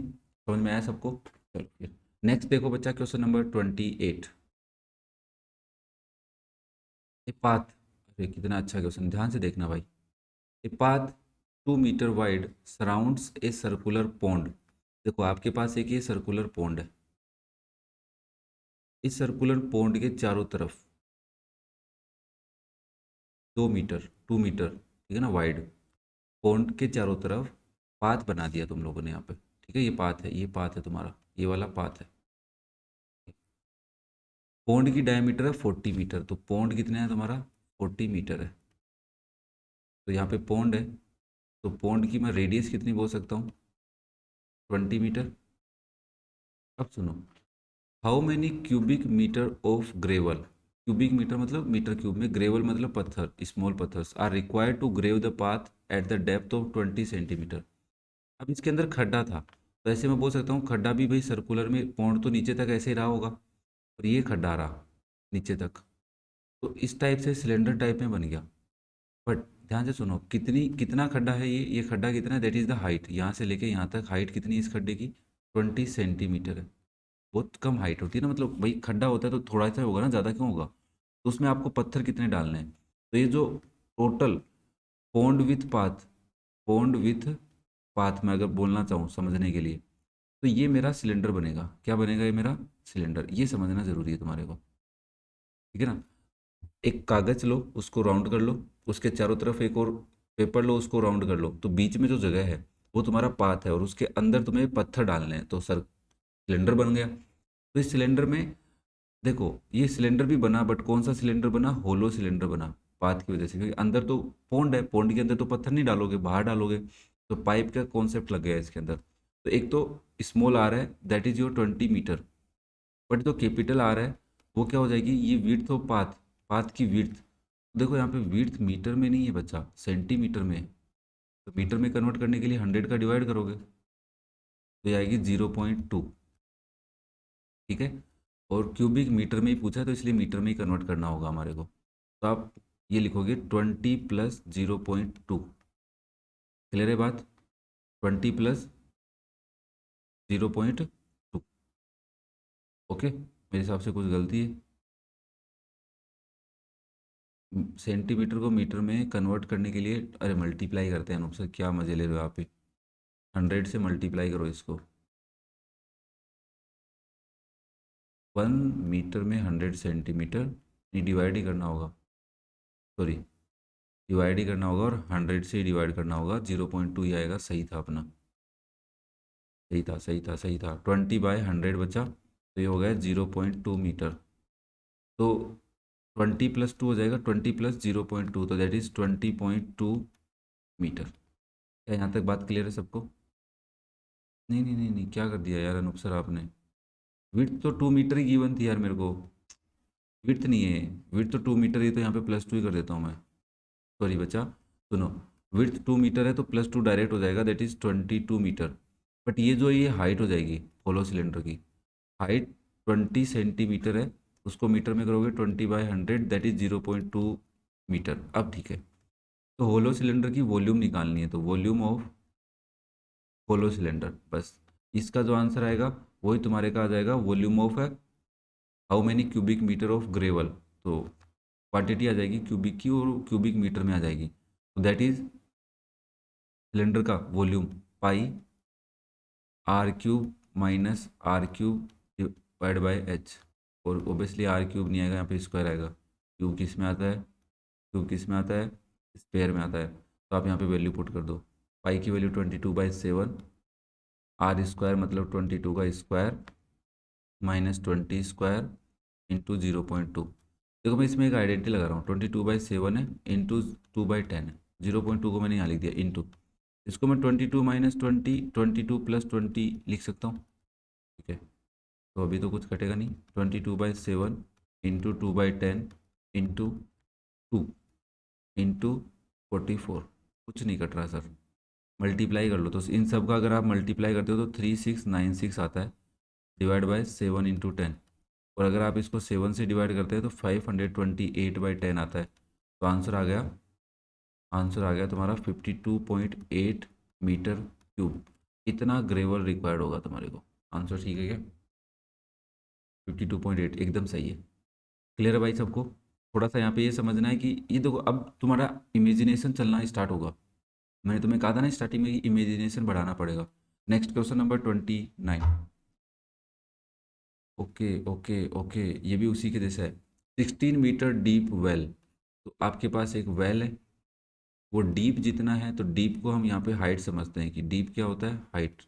समझ में आया सबको। चलो फिर नेक्स्ट देखो बच्चा, क्वेश्चन नंबर 28। ए पाथ, अरे कितना अच्छा क्वेश्चन, ध्यान से देखना भाई। A path 2 metre wide surrounds a circular pond. देखो आपके पास एक ये सर्कुलर पॉन्ड है, इस सर्कुलर पॉन्ड के चारों तरफ 2 मीटर, 2 मीटर, ठीक है ना, वाइड पॉन्ड के चारों तरफ पाथ बना दिया तुम लोगों ने यहाँ पे, ठीक है, ये पाथ है, ये पाथ है तुम्हारा, ये वाला पाथ है। पौंड की डायमीटर है 40 मीटर, तो पौंड कितने है तुम्हारा 40 मीटर है, तो यहाँ पे पौंड है, तो पौंड की मैं रेडियस कितनी बोल सकता हूँ 20 मीटर। अब सुनो, how many cubic metre of gravel, cubic metre मतलब मीटर क्यूब में, ग्रेवल मतलब पत्थर, स्मॉल पत्थर्स are required to grave the path at the depth of 20 centimetre. अब इसके अंदर खड्डा था, तो ऐसे मैं बोल सकता हूँ खड्डा भी भाई सर्कुलर में, पौंड तो नीचे तक ऐसे ही रहा होगा, और ये खड्डा रहा नीचे तक, तो इस टाइप से सिलेंडर टाइप में बन गया। बट ध्यान से सुनो, कितनी कितना खड्डा है ये खड्डा कितना है, दैट इज़ द हाइट, यहाँ से लेके यहाँ तक हाइट कितनी है इस खड्डे की 20 सेंटीमीटर है। बहुत कम हाइट होती है ना, मतलब भाई खड्डा होता है तो थोड़ा सा होगा ना, ज़्यादा क्यों होगा, तो उसमें आपको पत्थर कितने डालने हैं, तो ये जो total pond with path, pond with path में अगर बोलना चाहूँ समझने के लिए, तो ये मेरा सिलेंडर बनेगा, क्या बनेगा ये मेरा सिलेंडर, ये समझना ज़रूरी है तुम्हारे को, ठीक है ना। एक कागज लो, उसको राउंड कर लो, उसके चारों तरफ एक और पेपर लो, उसको राउंड कर लो, तो बीच में जो जगह है वो तुम्हारा पाथ है, और उसके अंदर तुम्हें पत्थर डालने हैं, तो सर सिलेंडर बन गया। तो इस सिलेंडर में देखो, ये सिलेंडर भी बना, बट कौन सा सिलेंडर बना, होलो सिलेंडर बना, पाथ की वजह से, क्योंकि अंदर तो पौंड है, पौंड के अंदर तो पत्थर नहीं डालोगे, बाहर डालोगे, तो पाइप का कॉन्सेप्ट लग गया इसके अंदर। तो एक तो स्मॉल आर है, that is your 20 metre, but जो कैपिटल आर है वो क्या हो जाएगी, ये विड्थ ऑफ पाथ, पाथ की विड्थ, देखो यहाँ पे विड्थ मीटर में नहीं है बच्चा, सेंटीमीटर में है, तो मीटर में कन्वर्ट करने के लिए 100 का डिवाइड करोगे, तो ये आएगी 0.2, ठीक है, और क्यूबिक मीटर में ही पूछा है तो इसलिए मीटर में ही कन्वर्ट करना होगा हमारे को, तो आप ये लिखोगे 20 प्लस 0.2। क्लियर है बात, 20 प्लस 0.2। ओके, मेरे हिसाब से कुछ गलती है, सेंटीमीटर को मीटर में कन्वर्ट करने के लिए, अरे मल्टीप्लाई करते हैं अनुप सर, क्या मजे ले रहे हो आप ही, 100 से मल्टीप्लाई करो इसको, 1 मीटर में 100 सेंटीमीटर, नहीं डिवाइड ही करना होगा, सॉरी डिवाइड ही करना होगा, और 100 से ही डिवाइड करना होगा, 0.2 ही आएगा, सही था अपना, सही था सही था सही था, 20/100 बचा, तो ये हो गया 0.2 मीटर, तो 20 + 2 हो जाएगा, 20 + 0.2, तो दैट इज़ 20.2 मीटर। क्या यहाँ तक बात क्लियर है सबको? नहीं नहीं नहीं नहीं, क्या कर दिया यार अनूप सर आपने? विड्थ तो 2 मीटर ही गिवन थी यार मेरे को। विड्थ नहीं है, विड्थ तो 2 मीटर ही, तो यहाँ पे +2 ही कर देता हूँ मैं। सॉरी बच्चा, सुनो, विड्थ 2 मीटर है तो +2 डायरेक्ट हो जाएगा, दैट इज़ 22 मीटर। बट ये जो ये हाइट हो जाएगी होलो सिलेंडर की, हाइट 20 सेंटीमीटर है, उसको मीटर में करोगे 20/100, दैट इज़ 0.2 मीटर। अब ठीक है, तो होलो सिलेंडर की वॉल्यूम निकालनी है, तो वॉल्यूम ऑफ होलो सिलेंडर, बस इसका जो आंसर आएगा वही तुम्हारे का आ जाएगा, वॉल्यूम ऑफ है how many cubic metre of gravel. तो क्वांटिटी आ जाएगी क्यूबिक की और क्यूबिक मीटर में आ जाएगी, तो दैट इज सिलेंडर का volume pi r³ - r³ divide by h। और ओबियसली r³ नहीं आएगा, यहाँ पे स्क्वायर आएगा। क्यूब किस में आता है? क्यूब किस में आता है? स्क्वायर में आता है। तो आप यहाँ पे वैल्यू पुट कर दो, पाई की वैल्यू 22/7, r² मतलब 22 का स्क्वायर -20² इंटू 0.2। देखो मैं इसमें एक आइडेंटिटी लगा रहा हूँ, 22/7 है इंटू 2/10 है, 0.2 को मैंने यहाँ लिख दिया इंटू, इसको मैं 22 - 20, 22 + 20 लिख सकता हूँ। ठीक है, तो अभी तो कुछ कटेगा नहीं, 22/7 इंटू 2/10 इंटू 2 इंटू 44, कुछ नहीं कट रहा सर। मल्टीप्लाई कर लो, तो इन सब का अगर आप मल्टीप्लाई करते हो तो 3696 आता है, डिवाइड बाय 7 × 10। और अगर आप इसको 7 से डिवाइड करते हैं तो 528/10 आता है। तो आंसर आ गया तुम्हारा 52.8 मीटर क्यूब। इतना ग्रेवल रिक्वायर्ड होगा तुम्हारे को। आंसर ठीक है क्या? 52.8 एकदम सही है। क्लियर है भाई सबको? थोड़ा सा यहाँ पे ये समझना है कि ये देखो, अब तुम्हारा इमेजिनेशन चलना स्टार्ट होगा। मैंने तुम्हें कहा था ना स्टार्टिंग में कि इमेजिनेशन बढ़ाना पड़ेगा। Next question number 29। Okay okay okay, ये भी उसी के जैसा है। 16 मीटर डीप वेल, तो आपके पास एक वेल है, वो डीप जितना है, तो डीप को हम यहाँ पे हाइट समझते हैं कि डीप क्या होता है, हाइट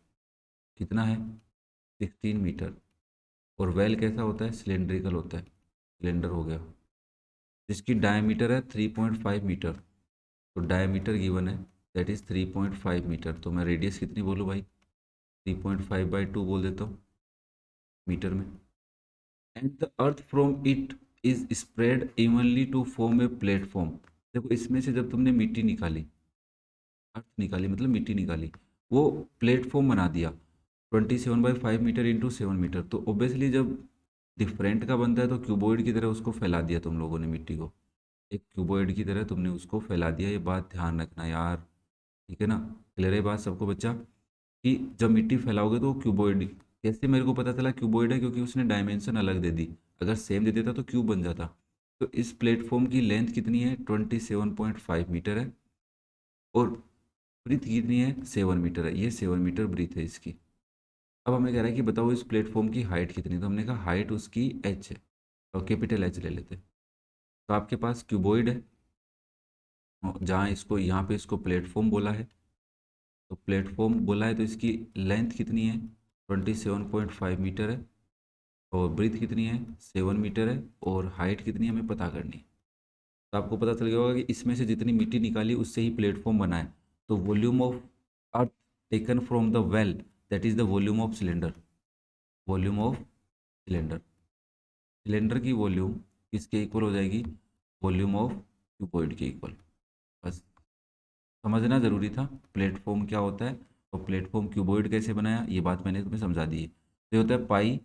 कितना है 16 मीटर। और वेल कैसा होता है, सिलेंड्रिकल होता है, सिलेंडर हो गया, जिसकी डायमीटर है 3.5 मीटर। तो डायमीटर गिवन है, दैट इज़ 3.5 मीटर। तो मैं रेडियस कितनी बोलूँ भाई, 3.5/2 बोल देता हूँ मीटर में। And the earth from it is spread evenly to form a platform. देखो इसमें से जब तुमने मिट्टी निकाली, अर्थ निकाली मतलब मिट्टी निकाली, वो प्लेटफॉर्म बना दिया 27/5 मीटर इंटू 7 मीटर। तो ऑब्वियसली जब डिफरेंट का बनता है तो क्यूबॉइड की तरह उसको फैला दिया तुम लोगों ने, मिट्टी को एक क्यूबॉइड की तरह तुमने उसको फैला दिया। ये बात ध्यान रखना यार, ठीक है ना? क्लियर है बात सबको बच्चा, कि जब मिट्टी फैलाओगे तो क्यूबॉइड, कैसे मेरे को पता चला क्यूबॉइड है, क्योंकि उसने डायमेंशन अलग दे दी। अगर सेम दे देता तो क्यूब बन जाता। तो इस प्लेटफॉर्म की लेंथ कितनी है, 27.5 मीटर है, और ब्रीथ कितनी है, 7 मीटर है। ये 7 मीटर ब्रीथ है इसकी। अब हमें कह रहा है कि बताओ इस प्लेटफॉर्म की हाइट कितनी, तो हमने कहा हाइट उसकी एच है, और कैपिटल एच ले लेते हैं। तो आपके पास क्यूबॉइड है, जहाँ इसको यहाँ पे इसको प्लेटफॉर्म बोला है, तो प्लेटफॉर्म बोला है तो इसकी लेंथ कितनी है, 27.5 मीटर है, और ब्रीथ कितनी है, 7 मीटर है, और हाइट कितनी है हमें पता करनी है। तो आपको पता चल गया होगा कि इसमें से जितनी मिट्टी निकाली उससे ही प्लेटफॉर्म बना है। तो volume of earth taken from the well, that is the volume of cylinder. Volume of cylinder, cylinder की वॉल्यूम किसके इक्वल हो जाएगी, वॉल्यूम ऑफ क्यूबॉइड के इक्वल। बस समझना ज़रूरी था प्लेटफॉर्म क्या होता है और प्लेटफॉर्म क्यूबॉइड कैसे बनाया, ये बात मैंने तुम्हें समझा दी है। तो ये होता है पाई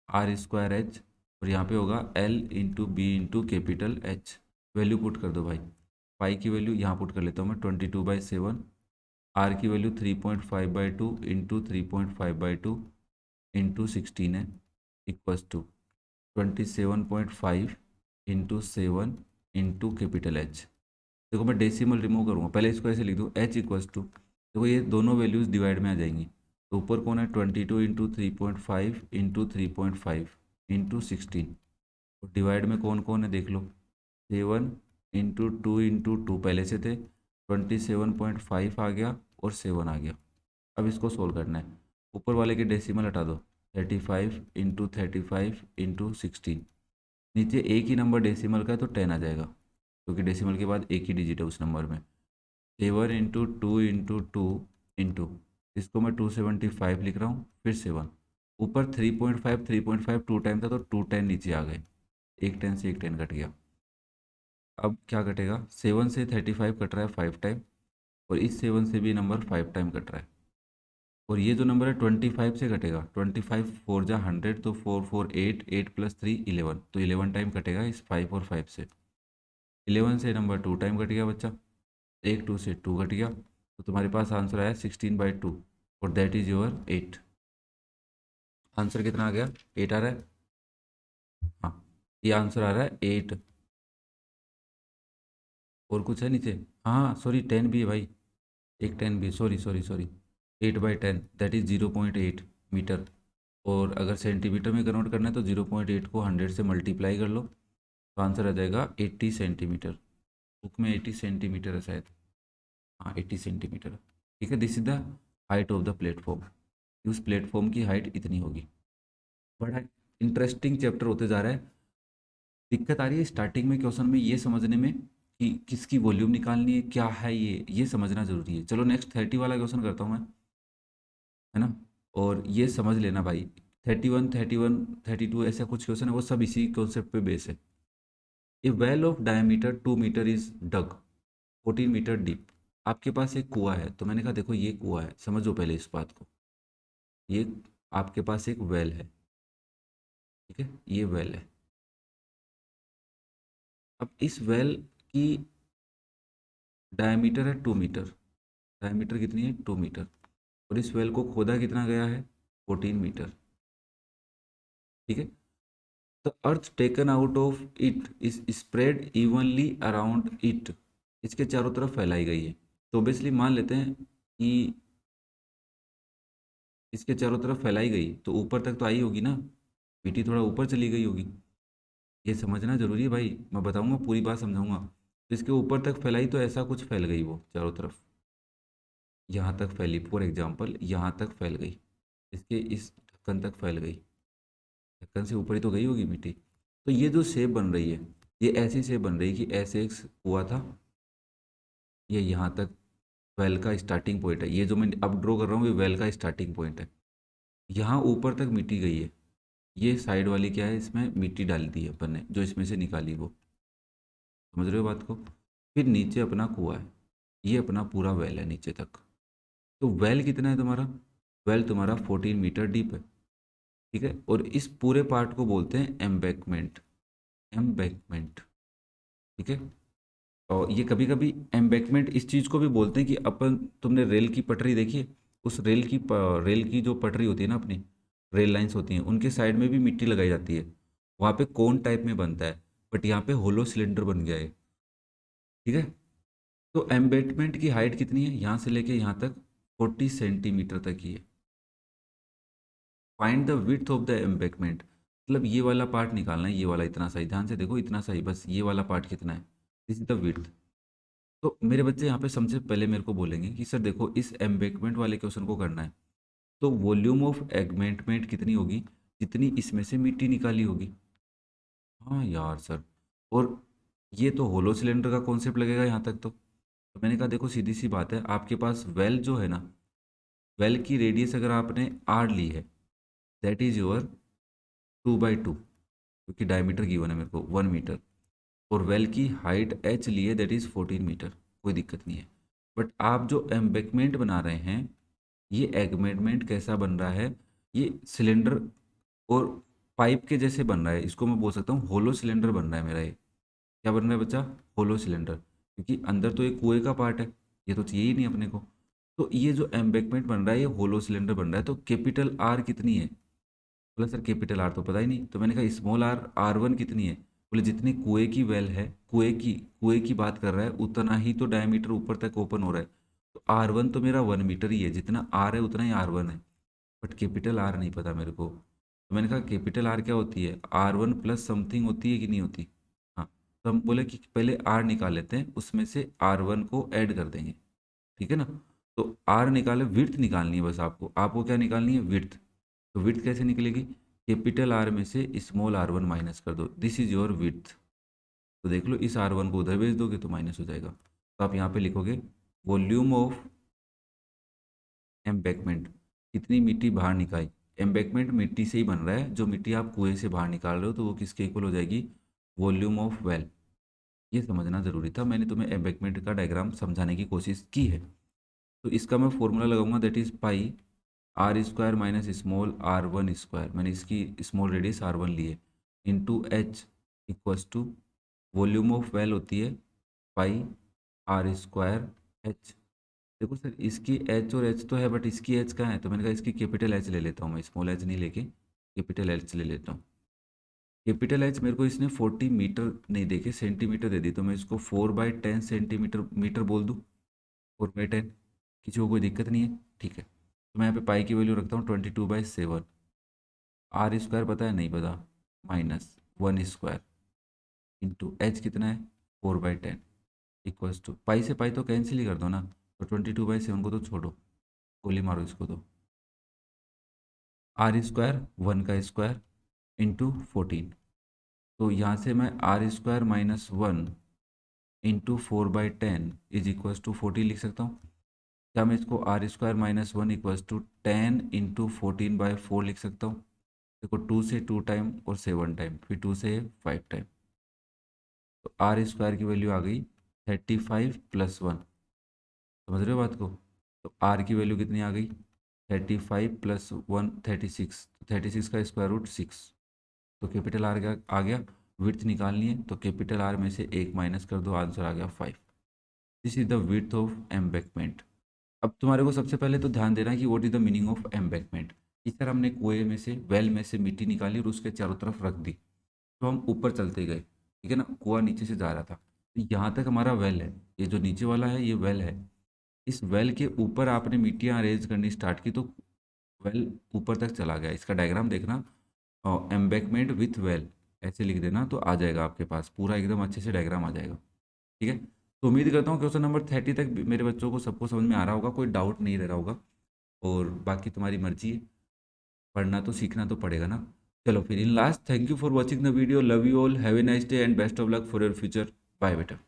r²h, और यहाँ पे होगा L × B × H। Value put कर दो भाई, पाई की वैल्यू यहाँ पुट कर लेता हूँ मैं 22/7, आर की वैल्यू 3.5/2 इंटू 3.5/2 इंटू 16 है, equals to 27.5 into 7 into capital H. देखो मैं डेसिमल रिमूव करूँगा, पहले इसको ऐसे लिख दूँ, एच इक्वल्स टू, देखो ये दोनों वैल्यूज़ डिवाइड में आ जाएंगी। तो ऊपर कौन है, 22 इंटू 3.5 इंटू 3.5 इंटू 16, और डिवाइड में कौन कौन है देख लो, 7 इंटू 2 पहले से थे, 27.5 आ गया और 7 आ गया। अब इसको सोल्व करना है, ऊपर वाले के डेसिमल हटा दो, 35 इंटू 35 इंटू 16, नीचे एक ही नंबर डेसिमल का है तो 10 आ जाएगा, क्योंकि डेसिमल के बाद एक ही डिजिट है उस नंबर में। 7 इंटू 2 इंटू 2 इंटू, इसको मैं 275 लिख रहा हूँ, फिर 7 ऊपर 3.5 3.5 टू टाइम था तो 210 नीचे आ गए, एक 10 से एक 10 कट गया। अब क्या कटेगा, 7 से 35 कट रहा है 5 टाइम, और इस 7 से भी नंबर 5 टाइम कट रहा है, और ये जो नंबर है 25 से कटेगा, 25 4 जा 100, तो 4 4 8, 8 प्लस 3 11, तो 11 टाइम कटेगा इस 5 और 5 से। 11 से नंबर 2 टाइम कट गया बच्चा, एक 2 से 2 कट गया, तो तुम्हारे पास आंसर आया 16/2, और दैट इज योर 8। आंसर कितना आ गया, 8 आ रहा है। हाँ, ये आंसर आ रहा है 8। और कुछ है नीचे, हाँ सॉरी 10 भी है भाई, एक 10 भी, sorry sorry sorry, 8/10 that is 0.8 metre. और अगर सेंटीमीटर में कन्वर्ट करना है तो 0.8 को 100 से मल्टीप्लाई कर लो, तो आंसर आ जाएगा 80 सेंटीमीटर। बुक में 80 सेंटीमीटर है शायद, हाँ 80 सेंटीमीटर। ठीक है, this is the height of the platform, उस प्लेटफॉर्म की हाइट इतनी होगी। बड़ा इंटरेस्टिंग चैप्टर होते जा रहा है। दिक्कत आ रही है स्टार्टिंग में क्वेश्चन में ये समझने में कि किसकी वॉल्यूम निकालनी है, क्या है ये समझना जरूरी है। चलो नेक्स्ट 30 वाला क्वेश्चन करता हूँ मैं, है ना, और ये समझ लेना भाई, 31 31 32 ऐसा कुछ क्वेश्चन है वो सब इसी कॉन्सेप्ट पे बेस है। A well of diameter 2 metre is dug 14 metre deep. आपके पास एक कुआं है, तो मैंने कहा देखो ये कुआं है, समझो पहले इस बात को, ये आपके पास एक वेल है, ठीक है, ये वेल है। अब इस वेल की डायमीटर है 2 मीटर, डायमीटर कितनी है 2 मीटर, और इस वेल को खोदा कितना गया है 14 मीटर, ठीक है। The earth taken out of it is spread evenly around it, इसके चारों तरफ फैलाई गई है। तो ऑब्वियसली मान लेते हैं कि इसके चारों तरफ फैलाई गई तो ऊपर तक तो आई होगी ना, मिट्टी थोड़ा ऊपर चली गई होगी, ये समझना जरूरी है भाई, मैं बताऊंगा पूरी बात समझाऊंगा। तो इसके ऊपर तक फैलाई तो ऐसा कुछ फैल गई वो चारों तरफ, यहाँ तक फैली, फॉर एग्जाम्पल यहाँ तक फैल गई, इसके इस ढक्कन तक फैल गई, ढक्कन से ऊपर ही तो गई होगी मिट्टी। तो ये जो शेप बन रही है, ये ऐसी शेप बन रही है कि ऐसे एक हुआ था, ये यहाँ तक वेल का स्टार्टिंग पॉइंट है, ये जो मैं अब ड्रॉ कर रहा हूँ ये वेल का स्टार्टिंग पॉइंट है, यहाँ ऊपर तक मिट्टी गई है, ये साइड वाली क्या है, इसमें मिट्टी डाल दी है अपन ने, जो इसमें से निकाली वो, समझ रहे हो बात को। फिर नीचे अपना कुआं है, ये अपना पूरा वेल है नीचे तक। तो वेल कितना है तुम्हारा, वेल तुम्हारा 14 मीटर डीप है, ठीक है, और इस पूरे पार्ट को बोलते हैं एम्बैकमेंट, एम्बैकमेंट, ठीक है। और ये कभी कभी एम्बैकमेंट इस चीज़ को भी बोलते हैं कि अपन, तुमने रेल की पटरी देखी है, उस रेल की जो पटरी होती है ना अपनी, रेल लाइंस होती हैं, उनके साइड में भी मिट्टी लगाई जाती है, वहाँ पे कोन टाइप में बनता है, बट यहाँ पे होलो सिलेंडर बन गया है, ठीक है। तो एम्बैकमेंट की हाइट कितनी है, यहाँ से लेके यहाँ तक 40 सेंटीमीटर तक ही है। Find the width of the embankment, मतलब ये वाला पार्ट निकालना है, ये वाला इतना सही, ध्यान से देखो इतना सही, बस ये वाला पार्ट कितना है, दिस इज द विड्थ। तो मेरे बच्चे यहाँ पे सबसे पहले मेरे को बोलेंगे कि सर देखो इस एम्बैकमेंट वाले क्वेश्चन को करना है, तो वॉल्यूम ऑफ एगमेंटमेंट कितनी होगी, जितनी इसमें से मिट्टी निकाली होगी। हाँ यार सर, और ये तो होलो सिलेंडर का कॉन्सेप्ट लगेगा यहाँ तक तो मैंने कहा देखो सीधी सी बात है, आपके पास वेल जो है ना, वेल की रेडियस अगर आपने आर ली है, दैट इज योर 2/2, क्योंकि डायमीटर गिवन है मेरे को 1 मीटर, और वेल की हाइट एच ली है दैट इज़ 14 मीटर, कोई दिक्कत नहीं है। बट आप जो एम्बैकमेंट बना रहे हैं, ये एम्बैकमेंट कैसा बन रहा है, ये सिलेंडर और पाइप के जैसे बन रहा है, इसको मैं बोल सकता हूँ होलो सिलेंडर बन रहा है मेरा ये। क्या बन रहा है बच्चा, होलो सिलेंडर, क्योंकि अंदर तो एक कुएं का पार्ट है, ये तो चाहिए ही नहीं अपने को। तो ये जो एम्बैकमेंट बन रहा है ये होलो सिलेंडर बन रहा है, तो कैपिटल आर कितनी है, बोला सर कैपिटल आर तो पता ही नहीं, तो मैंने कहा स्मॉल आर, R1 कितनी है, बोले जितनी कुएं की वेल है, कुएं की बात कर रहा है, उतना ही तो डायमीटर ऊपर तक ओपन हो रहा है, तो R1 तो मेरा 1 मीटर ही है, जितना आर है उतना ही R1 है, बट कैपिटल आर नहीं पता मेरे को। तो मैंने कहा कैपिटल आर क्या होती है, R1 प्लस समथिंग होती है कि नहीं होती। हाँ, तो हम बोले कि पहले आर निकाल लेते हैं, उसमें से R1 को ऐड कर देंगे, ठीक है ना। तो आर निकाले, विड्थ निकालनी है बस आपको, आपको क्या निकालनी है, विड्थ। तो विड्थ कैसे निकलेगी, कैपिटल आर में से स्मॉल R1 माइनस कर दो, दिस इज योर विड्थ। तो देख लो इस R1 को उधर भेज दोगे तो माइनस हो जाएगा, तो आप यहाँ पे लिखोगे वॉल्यूम ऑफ एम्बैकमेंट, कितनी मिट्टी बाहर निकाली। एम्बैकमेंट मिट्टी से ही बन रहा है, जो मिट्टी आप कुएं से बाहर निकाल रहे हो तो वो किसके इक्वल हो जाएगी, वॉल्यूम ऑफ वेल। ये समझना ज़रूरी था, मैंने तुम्हें एम्बैकमेंट का डायग्राम समझाने की कोशिश की है। तो इसका मैं फॉर्मूला लगाऊंगा, that is pi are square minus small r one square, मैंने इसकी स्मॉल रेडियस आर वन ली है, into h equals to volume of well होती है पाई आर स्क्वायर एच। देखो सर, इसकी एच और एच तो है बट इसकी एच कहाँ है, तो मैंने कहा इसकी कैपिटल एच ले लेता हूँ मैं, स्मॉल एच नहीं लेके कैपिटल एच ले लेता हूँ। कैपिटल एच मेरे को इसने 40 मीटर नहीं देके सेंटीमीटर दे दी, तो मैं इसको 4/10 सेंटीमीटर मीटर बोल दूँ, 4/10, किसी को कोई दिक्कत नहीं है, ठीक है। तो मैं यहाँ पे पाई की वैल्यू रखता हूँ 22/7। आर स्क्वायर पता है, नहीं पता, minus one square into H कितना है 4/10 इक्वल्स टू, पाई से पाई तो कैंसिल ही कर दो ना, तो 22/7 को तो छोड़ो, गोली मारो इसको, तो आर स्क्वायर वन का स्क्वायर इंटू 14। तो यहाँ से मैं r square minus one into 4/10 is equals to 14 लिख सकता हूँ। क्या मैं इसको r square minus one equals to 10 into 14/4 लिख सकता हूँ। देखो 2 से 2 टाइम और 7 टाइम, फिर 2 से 5 टाइम, तो आर स्क्वायर की वैल्यू आ गई 35+1। समझ रहे हो बात को। तो आर की वैल्यू कितनी आ गई, 35+1 36, 36 का स्क्वायर रूट 6। तो कैपिटल आर आ गया, विड्थ निकालनी है तो कैपिटल आर में से एक माइनस कर दो, आंसर आ गया 5। This is the width of embankment. अब तुम्हारे को सबसे पहले तो ध्यान देना है कि what is the meaning of embankment. इस तरह हमने कुएं में से, वेल में से मिट्टी निकाली और उसके चारों तरफ रख दी, तो हम ऊपर चलते गए, ठीक है ना, कुआं नीचे से जा रहा था, तो यहाँ तक हमारा वेल है, ये जो नीचे वाला है ये वेल है। इस वेल के ऊपर आपने मिट्टियाँ अरेंज करनी स्टार्ट की तो वेल ऊपर तक चला गया। इसका डायग्राम देखना, एम्बैकमेंट विथ वेल ऐसे लिख देना तो आ जाएगा आपके पास, पूरा एकदम अच्छे से डायग्राम आ जाएगा, ठीक है। तो उम्मीद करता हूँ क्वेश्चन नंबर 30 तक मेरे बच्चों को सबको समझ में आ रहा होगा, कोई डाउट नहीं रह रहा होगा। और बाकी तुम्हारी मर्जी है, पढ़ना तो सीखना तो पड़ेगा ना। चलो फिर in last, thank you for watching the video, love you all, have a nice day and best of luck for your future, bye बेटा।